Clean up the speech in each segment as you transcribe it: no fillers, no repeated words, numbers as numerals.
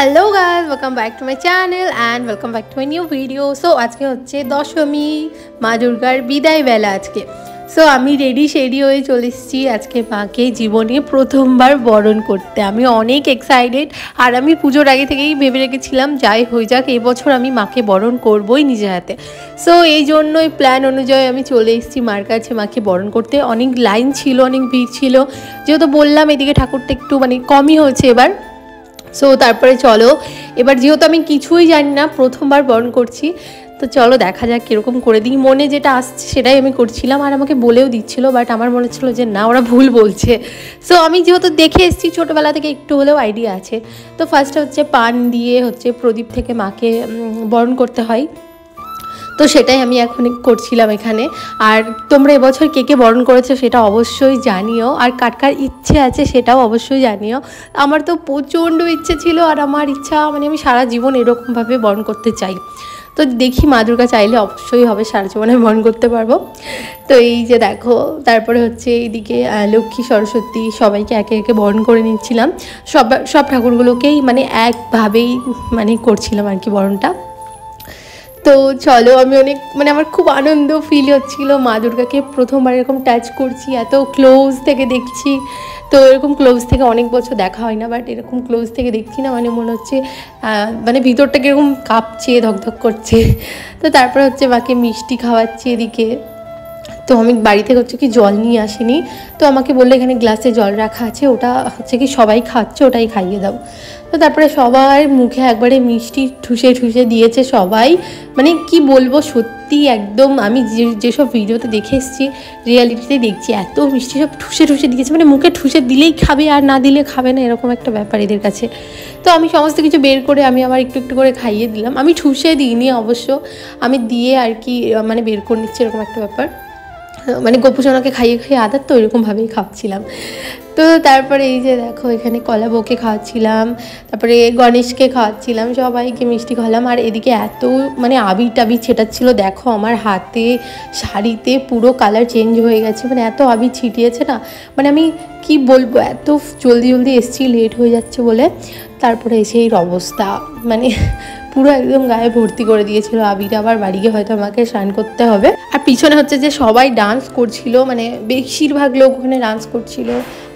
Hello guys, welcome back to my channel and welcome back to my new video. So आज के होच्छे दशमी मा दुर्गार बिदाय बेला। आज के सो आमी रेडी शेडी हये चले एसेछि आज के माके जीवने प्रथमबार बरण करते। आमी अनेक एक्साइटेड और आमी पुजोर आगे थेकेई भेबे रेखेछिलाम जाई हये जाक एई बछर आमी माके बरण करबोई निजे हाते। सो एई जोन्नोई प्लान अनुयायी आमी चले एसेछि मार काछे माके बरण करते। अनेक लाइन छिलो, अनेक भिड़ छिलो, जेहेतु बोललाम एदिके ठाकुरटा एकटु माने कमई हयेछे एबार। सो तारपरे चलो एबार जेहेतु आमी किछुई जानि ना, प्रथमबार बरण करछि, तो चलो देखा जाक किरकम करे दिई। मने जेटा आसছে সেটাই আমি করছিলাম আর আমাকে বলেও দিচ্ছিল, বাট আমার মনে ছিল যে না ওরা ভুল বলছে। সো আমি যেহেতু দেখে এসেছি ছোটোবেলা থেকে একটু হলেও আইডিয়া আছে। তো ফার্স্টে হচ্ছে পান দিয়ে হচ্ছে প্রদীপ থেকে মাকে বরণ করতে হয়। তো সেটাই আমি এখন করছিলাম এখানে। আর তোমরা এবছর কে কে বরণ করেছো সেটা অবশ্যই জানিও, আর কার কার ইচ্ছে আছে সেটাও অবশ্যই জানিও। আমার তো প্রচণ্ড ইচ্ছে ছিল, আর আমার ইচ্ছা মানে আমি সারা জীবন এরকমভাবে বরণ করতে চাই। তো দেখি মা দুর্গা চাইলে অবশ্যই হবে, সারা জীবনে বরণ করতে পারবো। তো এই যে দেখো, তারপরে হচ্ছে এইদিকে লক্ষ্মী সরস্বতী সবাইকে একে একে বরণ করে নিচ্ছিলাম। সব ঠাকুরগুলোকেই মানে একভাবেই মানে করছিলাম আর কি বরণটা। তো চলো আমি অনেক মানে আমার খুব আনন্দ ফিল হচ্ছিল, মা দুর্গাকে প্রথমবার এরকম টাচ করছি, এত ক্লোজ থেকে দেখছি। তো এরকম ক্লোজ থেকে অনেক বছর দেখা হয় না, বাট এরকম ক্লোজ থেকে দেখছি না, মানে মনে হচ্ছে মানে ভিতরটা কীরকম কাঁপছে, ধকধক করছে। তো তারপর হচ্ছে মাকে মিষ্টি খাওয়াচ্ছি এদিকে। তো আমি বাড়ি থেকে হচ্ছে কি জল নিয়ে আসিনি, তো আমাকে বললো এখানে গ্লাসে জল রাখা আছে, ওটা হচ্ছে কি সবাই খাচ্ছে, ওটাই খাইয়ে দাও। তো তারপরে সবার মুখে একবারে মিষ্টি ঠুসে ঠুসে দিয়েছে সবাই। মানে কি বলবো, সত্যি একদম আমি যেসব ভিডিওতে দেখে এসেছি রিয়ালিটিতে দেখছি এত মিষ্টি সব ঠুসে ঠুসে দিয়েছে, মানে মুখে ঠুসে দিলেই খাবে আর না দিলে খাবে না, এরকম একটা ব্যাপার এদের কাছে। তো আমি সমস্ত কিছু বের করে আমি আবার একটু একটু করে খাইয়ে দিলাম। আমি ঠুসে দিইনি অবশ্য, আমি দিয়ে আর কি মানে বের করে নিচ্ছি, এরকম একটা ব্যাপার। মানে গোপুসোনাকে খাইয়ে খাইয়ে আদার তো ওইরকমভাবেই খাওয়াচ্ছিলাম। তো তারপরে এই যে দেখো এখানে কলা বউকে খাওয়াচ্ছিলাম, তারপরে গণেশকে খাওয়াচ্ছিলাম, সবাইকে মিষ্টি খাওয়ালাম। আর এদিকে এত মানে আবির টাবির ছেটাচ্ছিল, দেখো আমার হাতে শাড়িতে পুরো কালার চেঞ্জ হয়ে গেছে, মানে এত আবির ছিটিয়েছে না, মানে আমি কি বলবো, এত জলদি জলদি এসেছি লেট হয়ে যাচ্ছে বলে। তারপরে এসে এই অবস্থা, মানে পুরো একদম গায়ে ভর্তি করে দিয়েছিল আবির। আবার বাড়ি গিয়ে হয়তো আমাকে স্নান করতে হবে। আর পিছনে হচ্ছে যে সবাই ডান্স করছিল, মানে বেশিরভাগ লোক ওখানে ডান্স করছিল।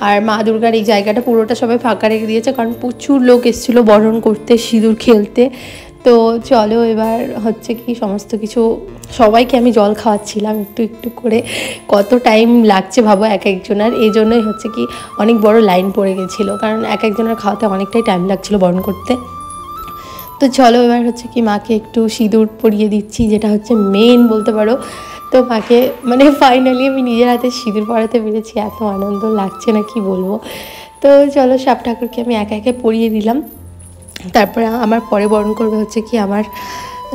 আর মা দুর্গার এই জায়গাটা পুরোটা সবাই ফাঁকা রেখে দিয়েছে, কারণ প্রচুর লোক এসেছিলো বরণ করতে, সিঁদুর খেলতে। তো চলো এবার হচ্ছে কি সমস্ত কিছু সবাইকে আমি জল খাওয়াচ্ছিলাম একটু একটু করে। কত টাইম লাগছে ভাবো এক একজনের, এই জন্যই হচ্ছে কি অনেক বড় লাইন পড়ে গেছিলো, কারণ এক একজনের খাওয়াতে অনেকটাই টাইম লাগছিলো বরণ করতে। তো চলো এবার হচ্ছে কি মাকে একটু সিঁদুর পরিয়ে দিচ্ছি, যেটা হচ্ছে মেন বলতে পারো। তো মাকে মানে ফাইনালি আমি নিজের হাতে সিঁদুর পরাতে পেরেছি, এত আনন্দ লাগছে না কি বলবো। তো চলো সব ঠাকুরকে আমি একে একে পরিয়ে দিলাম। তারপরে আমার পরে বরণ করবে হচ্ছে কি আমার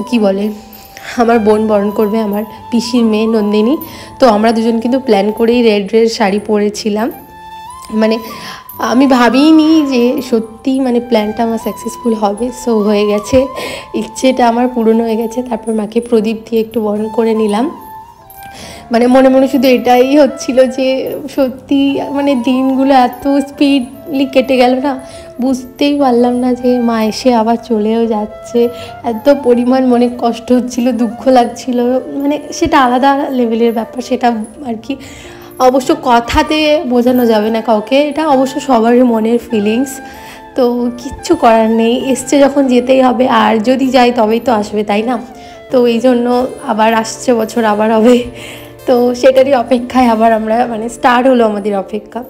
কি বলে আমার বোন বরণ করবে, আমার পিসির মেয়ে নন্দিনী। তো আমরা দুজন কিন্তু প্ল্যান করেই রেড শাড়ি পরেছিলাম, মানে আমি ভাবিনি যে সত্যি মানে প্ল্যানটা আমার সাকসেসফুল হবে। সো হয়ে গেছে, ইচ্ছেটা আমার পূরণ হয়ে গেছে। তারপর মাকে প্রদীপ দিয়ে একটু বরণ করে নিলাম। মানে মনে মনে শুধু এটাই হচ্ছিল যে সত্যি মানে দিনগুলো এত স্পিডলি কেটে গেল না, বুঝতেই পারলাম না যে মা এসে আবার চলেও যাচ্ছে। এত পরিমাণ মনে কষ্ট হচ্ছিল, দুঃখ লাগছিল, মানে সেটা আলাদা লেভেলের ব্যাপার, সেটা আর কি অবশ্য কথাতে বোঝানো যাবে না কাউকে, এটা অবশ্য সবারই মনের ফিলিংস। তো কিচ্ছু করার নেই, এসছে যখন যেতেই হবে, আর যদি যাই তবেই তো আসবে, তাই না? তো এই জন্য আবার আসছে বছর আবার হবে, তো সেটারই অপেক্ষায় আবার আমরা মানে স্টার্ট হলো আমাদের অপেক্ষা।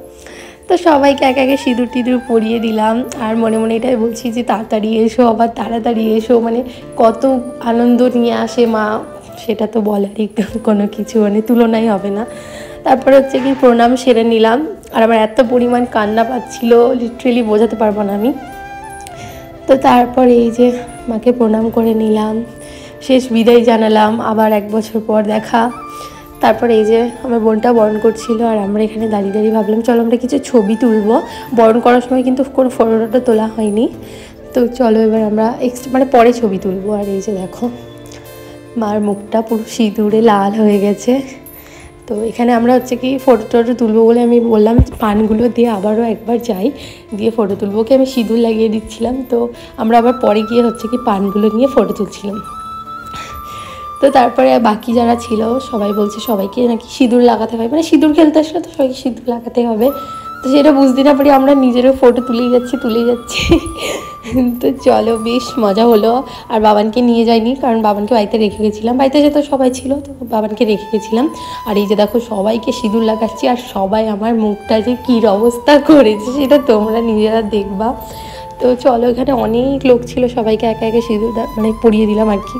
তো সবাইকে একে একে সিঁদুর টিঁদুর পরিয়ে দিলাম, আর মনে মনে এটাই বলছি যে তাড়াতাড়ি এসো, আবার তাড়াতাড়ি এসো, মানে কত আনন্দ নিয়ে আসে মা, সেটা তো বলারই কোনো কিছু মানে তুলনাই হবে না। তারপরে হচ্ছে কি প্রণাম সেরে নিলাম, আর আমার এত পরিমাণ কান্না পাচ্ছিল লিটারেলি বোঝাতে পারবো না আমি। তো তারপর এই যে মাকে প্রণাম করে নিলাম, শেষ বিদায় জানালাম, আবার এক বছর পর দেখা। তারপরে এই যে আমার বোনটা বরণ করছিল, আর আমরা এখানে দাঁড়িয়ে দাঁড়িয়ে ভাবলাম চলো আমরা কিছু ছবি তুলবো। বরণ করার সময় কিন্তু কোনো ফটোটা তোলা হয়নি। তো চলো এবার আমরা মানে পরে ছবি তুলবো। আর এই যে দেখো মার মুখটা পুরো সিঁদুরে লাল হয়ে গেছে। তো এখানে আমরা হচ্ছে কি ফটো টটো তুলবো বলে আমি বললাম পানগুলো দিয়ে আবারও একবার যাই, দিয়ে ফটো তুলবো। ওকে আমি সিঁদুর লাগিয়ে দিচ্ছিলাম, তো আমরা আবার পরে গিয়ে হচ্ছে কি পানগুলো নিয়ে ফটো তুলছিলাম। তো তারপরে বাকি যারা ছিল সবাই বলছে সবাইকে নাকি সিঁদুর লাগাতে হয়, মানে সিঁদুর খেলতে আসলে তো সবাইকে সিঁদুর লাগাতে হবে। তো সেটা বুঝতে না পারি আমরা নিজেরও ফটো তুলেই যাচ্ছি। তো চলো, বেশ মজা হলো। আর বাবানকে নিয়ে যাইনি, কারণ বাবানকে বাড়িতে রেখে গেছিলাম, বাড়িতে যেহেতু সবাই ছিল তো বাবানকে রেখে গেছিলাম। আর এই যে দেখো সবাইকে সিঁদুর লাগাচ্ছি, আর সবাই আমার মুখটা যে কী অবস্থা করেছে সেটা তোমরা নিজেরা দেখবা। তো চলো, এখানে অনেক লোক ছিল, সবাইকে একে একে সিঁদুর মানে পরিয়ে দিলাম আর কি।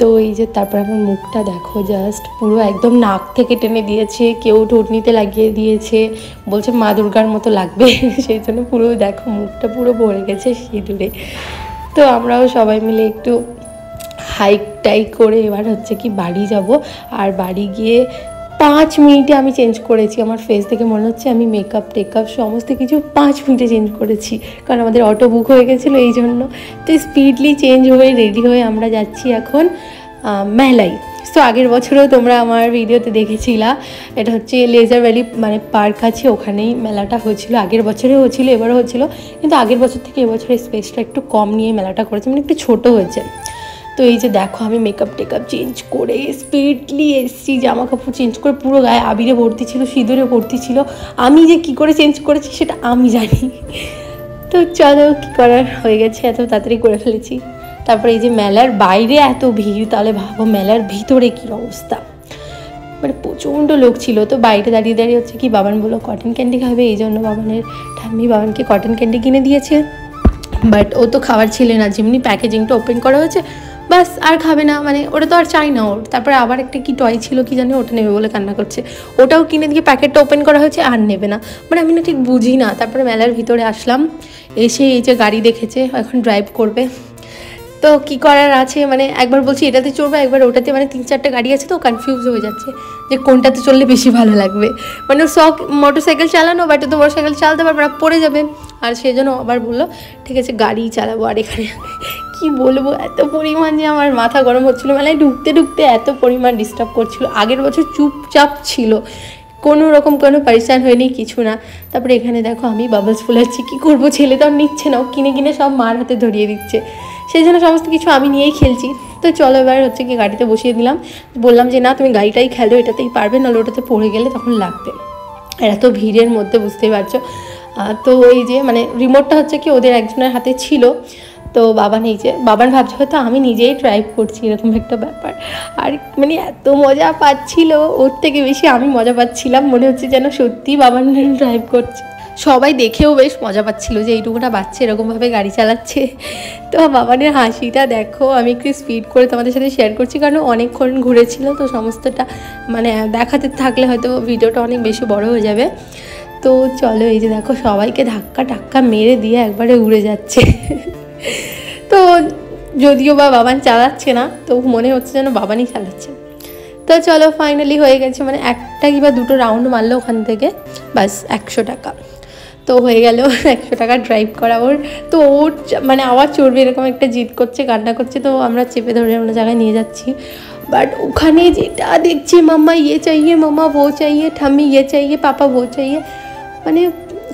তো এই যে তারপর আমার মুখটা দেখো, জাস্ট পুরো একদম নাক থেকে টেনে দিয়েছে, কেউ ঠোঁটনিতে লাগিয়ে দিয়েছে, বলছে মা দুর্গার মতো লাগবে। সেই জন্য পুরো দেখো মুখটা পুরো ভরে গেছে সিঁদুরে। তো আমরাও সবাই মিলে একটু হাইক টাইক করে এবার হচ্ছে কি বাড়ি যাব। আর বাড়ি গিয়ে 5 মিনিটে আমি চেঞ্জ করেছি, আমার ফেস থেকে মনে হচ্ছে আমি মেকআপ টেকআপ সমস্ত কিছু 5 মিনিটে চেঞ্জ করেছি, কারণ আমাদের অটো বুক হয়ে গেছিলো এই জন্য। তো স্পিডলি চেঞ্জ হয়ে রেডি হয়ে আমরা যাচ্ছি এখন মেহলাই। তো আগের বছরেও তোমরা আমার ভিডিওতে দেখেছিলা, এটা হচ্ছে লেজার ভ্যালি মানে পার্ক আছে, ওখানেই মেলাটা হয়েছিল। আগের বছরেও হয়েছিল, এবারও হয়েছিল, কিন্তু আগের বছর থেকে এবছরের স্পেসটা একটু কম নিয়ে মেলাটা করেছে, মানে একটু ছোটো হয়েছে। তো এই যে দেখো আমি মেকআপ টেকআপ চেঞ্জ করে স্পিডলি এসছি, জামা কাপড় চেঞ্জ করে পুরো গায়ে আবিরে ভর্তি ছিল, সিঁদুরে ভর্তি ছিল। আমি যে কী করে চেঞ্জ করেছি সেটা আমি জানি। তো চলো, কী করার, হয়ে গেছে, এত তাড়াতাড়ি করে ফেলেছি। তারপরে এই যে মেলার বাইরে এত ভিড়, তাহলে ভাবো মেলার ভিতরে কী অবস্থা, মানে প্রচণ্ড লোক ছিল। তো বাইরে দাঁড়িয়ে দাঁড়িয়ে হচ্ছে কি বাবান বললো কটন ক্যান্ডি খাবে, এই জন্য বাবানের ঠাম্মি বাবানকে কটন ক্যান্ডি কিনে দিয়েছে। বাট ও তো খাবার ছিল না, যেমনি প্যাকেজিংটা ওপেন করা হয়েছে বাস, আর খাবে না, মানে ওটা তো আর চাই না ওর। তারপরে আবার একটা কি টয় ছিল কি জানি, ওটা নেবে বলে কান্না করছে, ওটাও কিনে দিয়ে প্যাকেটটা ওপেন করা হয়েছে আর নেবে না, মানে আমি না ঠিক বুঝি না। তারপরে মেলার ভিতরে আসলাম, এসে এই যে গাড়ি দেখেছে, এখন ড্রাইভ করবে। তো কী করার আছে, মানে একবার বলছি এটাতে চড়বে, একবার ওটাতে, মানে 3-4টা গাড়ি আছে তো কনফিউজ হয়ে যাচ্ছে যে কোনটাতে চললে বেশি ভালো লাগবে। মানে শখ মোটর সাইকেল চালানো, বাট তো মোটর সাইকেল চালাতে পারবে না, পড়ে যাবে। আর সেই জন্য আবার বললো ঠিক আছে গাড়ি চালাবো। আর এখানে কি বলবো, এত পরিমাণ যে আমার মাথা গরম হচ্ছিলো, মানে ঢুকতে ঢুকতে এত পরিমাণ ডিস্টার্ব করছিল। আগের বছর চুপচাপ ছিল, কোনো রকম কোনো পরিশান হয়নি, কিছু না। তারপরে এখানে দেখো আমি বাবলস ফুলাচ্ছি, কী করবো, ছেলে তো আর নিচ্ছে না, ও কিনে কিনে সব মার হাতে ধরিয়ে দিচ্ছে, সেই জন্য সমস্ত কিছু আমি নিয়েই খেলছি। তো চলো এবার হচ্ছে কি গাড়িতে বসিয়ে দিলাম, বললাম যে না তুমি গাড়িটাই খেলো, এটাতেই পারবে, নাহলে ওটাতে পড়ে গেলে তখন লাগবে। এত ভিড়ের মধ্যে বুঝতেই পারছো। তো এই যে মানে রিমোটটা হচ্ছে কি ওদের একজনের হাতে ছিল, তো বাবান এই যে বাবান ভাবছে হয়তো আমি নিজেই ড্রাইভ করছি, এরকম একটা ব্যাপার। আর মানে এত মজা পাচ্ছিল, ওর থেকে বেশি আমি মজা পাচ্ছিলাম, মনে হচ্ছে যেন সত্যি বাবান ড্রাইভ করছে। সবাই দেখেও বেশ মজা পাচ্ছিল যে এইটুকুটা বাচ্চা এরকমভাবে গাড়ি চালাচ্ছে। তো বাবানের হাসিটা দেখো, আমি একটু স্পিড করে তোমাদের সাথে শেয়ার করছি, কারণ অনেকক্ষণ ঘুরেছিল তো সমস্তটা মানে দেখাতে থাকলে হয়তো ভিডিওটা অনেক বেশি বড় হয়ে যাবে। তো চলো এই যে দেখো সবাইকে ধাক্কা টাক্কা মেরে দিয়ে একবারে উড়ে যাচ্ছে। তো যদিও বা বাবান চালাচ্ছে না, তো মনে হচ্ছে যেন বাবানই চালাচ্ছে। তো চলো ফাইনালি হয়ে গেছে, মানে একটা কিংবা দুটো রাউন্ড মারলো ওখান থেকে, বাস 100 টাকা। তো হয়ে গেল 100 টাকা ড্রাইভ করা ওর। তো ওর মানে আবার চড়বে এরকম একটা জিদ করছে, কান্না করছে, তো আমরা চেপে ধরে অন্য জায়গায় নিয়ে যাচ্ছি। বাট ওখানে যেটা দেখছি মাম্মা ইয়ে চাইয়ে, মাম্মা वो চাইয়ে, ঠাম্মি ইয়ে চাইয়ে, পাপা वो চাইয়ে, মানে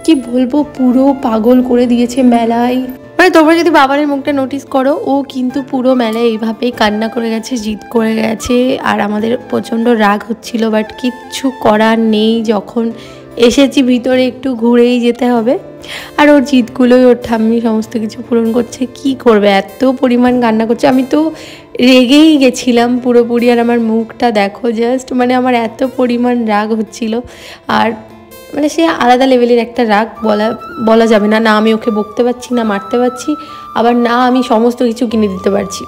কি বলবো পুরো পাগল করে দিয়েছে মেলায়। মানে তোমরা যদি বাবানের মুখটা নোটিস করো, ও কিন্তু পুরো মেলায় এইভাবেই কান্না করে গেছে, জিদ করে গেছে। আর আমাদের প্রচণ্ড রাগ হচ্ছিল, বাট কিচ্ছু করার নেই, যখন এসেছি ভিতরে একটু ঘুরেই যেতে হবে। আর ওর জিদগুলোই ওর ঠাম্মি সমস্ত কিছু পূরণ করছে, কি করবে, এত পরিমাণ কান্না করছে। আমি তো রেগেই গেছিলাম পুরোপুরি, আর আমার মুখটা দেখো জাস্ট, মানে আমার এত পরিমাণ রাগ হচ্ছিল। আর মানে সে আলাদা লেভেলের একটা রাগ, বলা যাবে না। না আমি ওকে বকতে পারছি, না মারতে পারছি, আবার না আমি সমস্ত কিছু কিনে দিতে পারছি।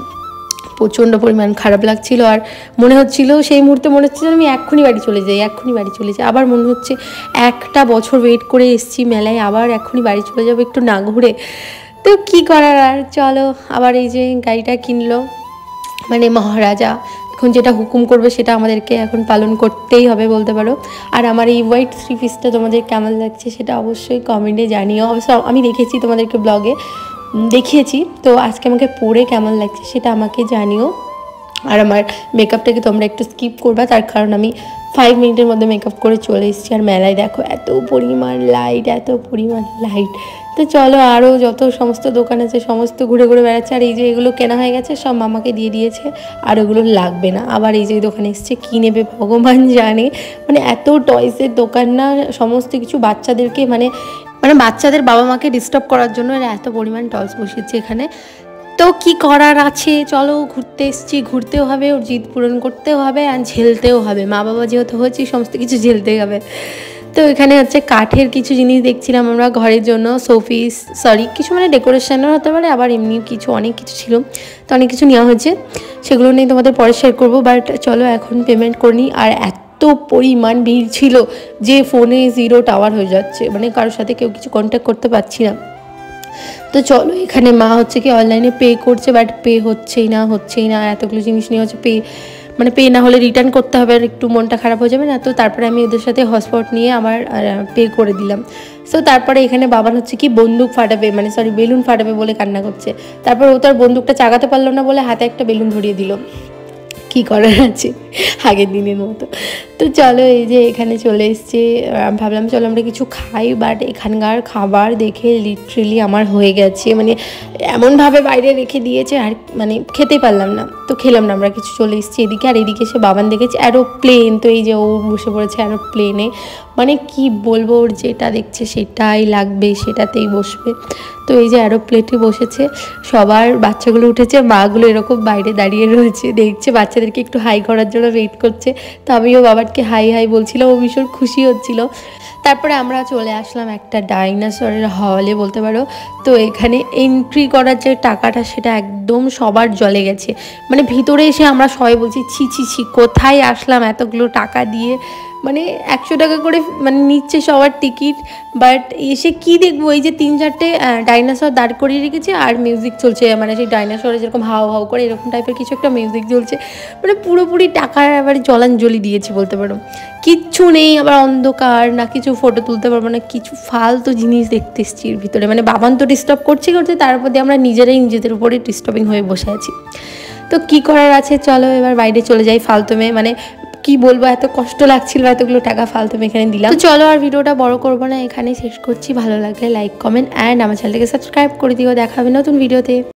প্রচণ্ড পরিমাণ খারাপ লাগছিল। আর মনে হচ্ছিল সেই মুহূর্তে মনে হচ্ছে যেন আমি এক্ষুনি বাড়ি চলে যাই, এক্ষুনি বাড়ি চলে যাই। আবার মনে হচ্ছে একটা বছর ওয়েট করে এসেছি মেলায়, আবার এক্ষুনি বাড়ি চলে যাবো একটু না ঘুরে। তো কী করার, আর চলো আবার এই যে গাড়িটা কিনলো, মানে মহারাজা এখন যেটা হুকুম করবে সেটা আমাদেরকে এখন পালন করতেই হবে বলতে পারো। আর আমার এই হোয়াইট 3 পিসটা তোমাদের কেমন লাগছে সেটা অবশ্যই কমেন্টে জানিও। অবশ্য আমি দেখেছি তোমাদেরকে ব্লগে দেখিয়েছি, তো আজকে আমাকে পরে কেমন লাগছে সেটা আমাকে জানিও। আর আমার মেকআপটাকে তোমরা একটু স্কিপ করবা, তার কারণ আমি 5 মিনিটের মধ্যে মেকআপ করে চলে এসেছি। আর মেলায় দেখো এত পরিমাণ লাইট। তো চলো, আরও যত সমস্ত দোকান আছে সমস্ত ঘুরে ঘুরে বেড়াচ্ছে। আর এই যে এগুলো কেনা হয়ে গেছে সব মামাকে দিয়ে দিয়েছে, আর ওগুলো লাগবে না। আবার এই যে দোকানে এসছে, কী নেবে ভগবান জানে। মানে এত টয়সের দোকান না, সমস্ত কিছু বাচ্চাদেরকে মানে বাচ্চাদের বাবা মাকে ডিস্টার্ব করার জন্য এরা এত পরিমাণ টয়স বসিয়েছে এখানে। তো কি করার আছে, চলো ঘুরতে এসেছি, ঘুরতেও হবে, ওর জিদ পূরণ করতেও হবে, আর ঝেলতেও হবে। মা বাবা যেহেতু হয়েছি সমস্ত কিছু ঝেলতেই হবে। তো এখানে হচ্ছে কাঠের কিছু জিনিস দেখছিলাম আমরা ঘরের জন্য, শোপিস কিছু মানে ডেকোরেশনও হতে পারে, আবার এমনি কিছু অনেক কিছু ছিল। তো অনেক কিছু নেওয়া হয়েছে, সেগুলো নিয়ে তোমাদের পরে শেয়ার করবো। বাট চলো এখন পেমেন্ট করে নিই। আর এত পরিমাণ ভিড় ছিল যে ফোনে 0 টাওয়ার হয়ে যাচ্ছে, মানে কারোর সাথে কেউ কিছু কন্ট্যাক্ট করতে পারছি না। তো চলো, এখানে মা হচ্ছে কি অনলাইনে পে করছে, বাট পে হচ্ছেই না। এতগুলো জিনিস নিয়ে হচ্ছে পে না হলে রিটার্ন করতে হবে, আর একটু মনটা খারাপ হয়ে যাবে না। তো তারপরে আমি ওদের সাথে হটস্পট নিয়ে আমার পে করে দিলাম। সো তারপরে এখানে বাবান হচ্ছে কি বন্দুক ফাটাবে, বেলুন ফাটাবে বলে কান্না করছে। তারপর ও তার বন্দুকটা চাগাতে পারলো না বলে হাতে একটা বেলুন ধরিয়ে দিল। কী করার আছে, আগের দিনের মতো। তো চলো, এই যে এখানে চলে এসছে, ভাবলাম চলো আমরা কিছু খাই। বাট এখানকার খাবার দেখে লিটারেলি আমার হয়ে গেছে, মানে এমনভাবে বাইরে রেখে দিয়েছে, আর মানে খেতে পারলাম না। তো খেলাম না, আমরা কিছু চলে এসেছি এদিকে। আর এদিকে এসে বাবান দেখেছে অ্যারোপ্লেন। তো এই যে ও বসে পড়েছে অ্যারোপ্লেনে, মানে কি বলবো, ওর যেটা দেখছে সেটাই লাগবে, সেটাতেই বসবে। তো এই যে অ্যারোপ্লেনে বসেছে, সবার বাচ্চাগুলো উঠেছে, মাগুলো এরকম বাইরে দাঁড়িয়ে রয়েছে, দেখছে বাচ্চাদেরকে একটু হাই করার জন্য ওয়েট করছে। তো আমিও বাবাকে হাই বলছিলাম, ও ভীষণ খুশি হচ্ছিল। তারপরে আমরা চলে আসলাম একটা ডাইনোসরের হলে বলতে পারো। তো এখানে এন্ট্রি করার যে টাকাটা সেটা একদম সবার জলে গেছে, মানে ভিতরে এসে আমরা সবাই বলছি ছি কোথায় আসলাম এতগুলো টাকা দিয়ে। মানে 100 টাকা করে মানে নিচ্ছে সবার টিকিট। বাট এসে কি দেখবো, এই যে 3-4টে ডাইনোসর দাঁড় করিয়ে রেখেছে, আর মিউজিক চলছে, মানে সেই ডাইনোসরে যেরকম হাও করে এরকম টাইপের কিছু একটা মিউজিক চলছে। মানে পুরোপুরি টাকার এবার জলাঞ্জলি দিয়েছে বলতে পারো। কিচ্ছু নেই, আবার অন্ধকার, না কিছু ফটো তুলতে পারবো না, কিছু ফালতু জিনিস দেখতে এসছি এর ভিতরে। মানে বাবান তো ডিস্টার্ব করছে, তারপর দিয়ে আমরা নিজেদের উপরে ডিস্টার্বিং হয়ে বসে আছি। তো কি করার আছে, চলো এবার বাইরে চলে যাই। ফালতু মানে কি বলবো, এত কষ্ট লাগছিল, এতগুলো টাকা ফালতু এখানে দিলাম। তো চলো, আর ভিডিওটা বড় করবো না, এখানেই শেষ করছি। ভালো লাগলে লাইক, কমেন্ট অ্যান্ড আমার চ্যানেলটাকে সাবস্ক্রাইব করে দিও। দেখা হবে নতুন ভিডিওতে।